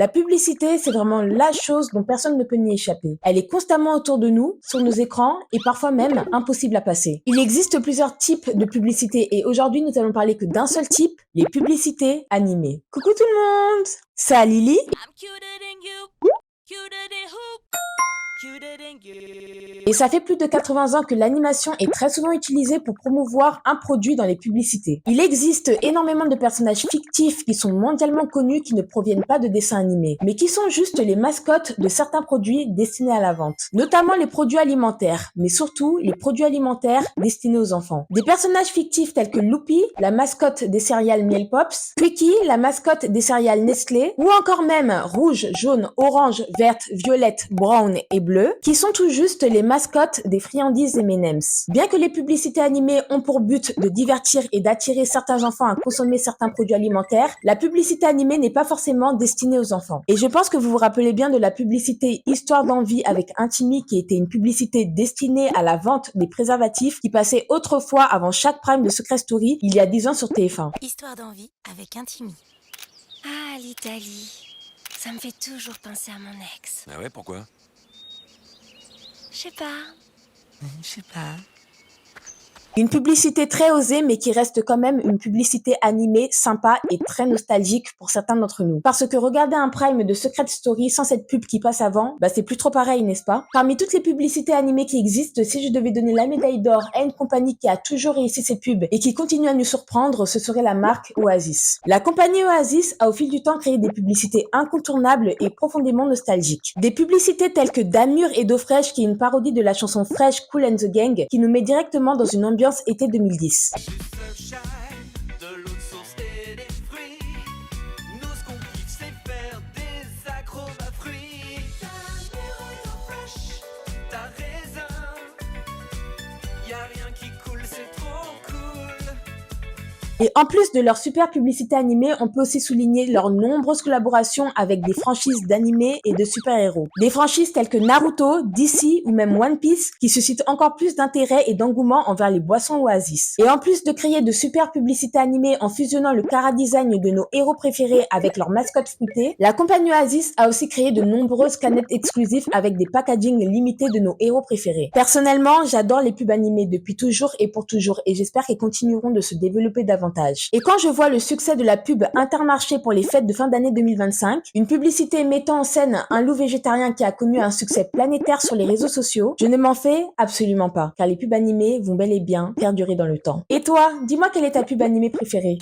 La publicité, c'est vraiment la chose dont personne ne peut n'y échapper. Elle est constamment autour de nous, sur nos écrans, et parfois même impossible à passer. Il existe plusieurs types de publicités et aujourd'hui, nous allons parler que d'un seul type, les publicités animées. Coucou tout le monde! C'est Lily. I'm cuter than you, cuter than who, cuter than you. Et ça fait plus de 80 ans que l'animation est très souvent utilisée pour promouvoir un produit dans les publicités. Il existe énormément de personnages fictifs qui sont mondialement connus qui ne proviennent pas de dessins animés, mais qui sont juste les mascottes de certains produits destinés à la vente. Notamment les produits alimentaires, mais surtout les produits alimentaires destinés aux enfants. Des personnages fictifs tels que Loopy, la mascotte des céréales Miel Pops, Twiki, la mascotte des céréales Nestlé, ou encore même rouge, jaune, orange, verte, violette, brown et bleu, qui sont tout juste les mascottes des friandises M&M's. Bien que les publicités animées ont pour but de divertir et d'attirer certains enfants à consommer certains produits alimentaires, la publicité animée n'est pas forcément destinée aux enfants. Et je pense que vous vous rappelez bien de la publicité Histoire d'envie avec Intimi qui était une publicité destinée à la vente des préservatifs qui passait autrefois avant chaque prime de Secret Story il y a 10 ans sur TF1. Histoire d'envie avec Intimi. Ah, l'Italie. Ça me fait toujours penser à mon ex. Ah ouais, pourquoi? Je sais pas. Je sais pas. Une publicité très osée, mais qui reste quand même une publicité animée, sympa et très nostalgique pour certains d'entre nous. Parce que regarder un prime de Secret Story sans cette pub qui passe avant, c'est plus trop pareil, n'est-ce pas? Parmi toutes les publicités animées qui existent, si je devais donner la médaille d'or à une compagnie qui a toujours réussi ses pubs et qui continue à nous surprendre, ce serait la marque Oasis. La compagnie Oasis a au fil du temps créé des publicités incontournables et profondément nostalgiques. Des publicités telles que Damur et d'eau fraîche, qui est une parodie de la chanson Fresh, Cool and the Gang, qui nous met directement dans une ambiance été 2010. De l'eau de source et des fruits. Nous ce qu'on kiffe c'est faire des acrobats fruits. Ta mûre fraîche, ta raisin. Y'a rien qui coule, c'est trop cool. Et en plus de leur super publicité animée, on peut aussi souligner leurs nombreuses collaborations avec des franchises d'animés et de super-héros. Des franchises telles que Naruto, DC ou même One Piece qui suscitent encore plus d'intérêt et d'engouement envers les boissons Oasis. Et en plus de créer de super publicités animées en fusionnant le chara-design de nos héros préférés avec leurs mascottes fruitées, la compagnie Oasis a aussi créé de nombreuses canettes exclusives avec des packagings limités de nos héros préférés. Personnellement, j'adore les pubs animées depuis toujours et pour toujours et j'espère qu'elles continueront de se développer davantage. Et quand je vois le succès de la pub Intermarché pour les fêtes de fin d'année 2025, une publicité mettant en scène un loup végétarien qui a connu un succès planétaire sur les réseaux sociaux, je ne m'en fais absolument pas, car les pubs animées vont bel et bien perdurer dans le temps. Et toi, dis-moi quelle est ta pub animée préférée?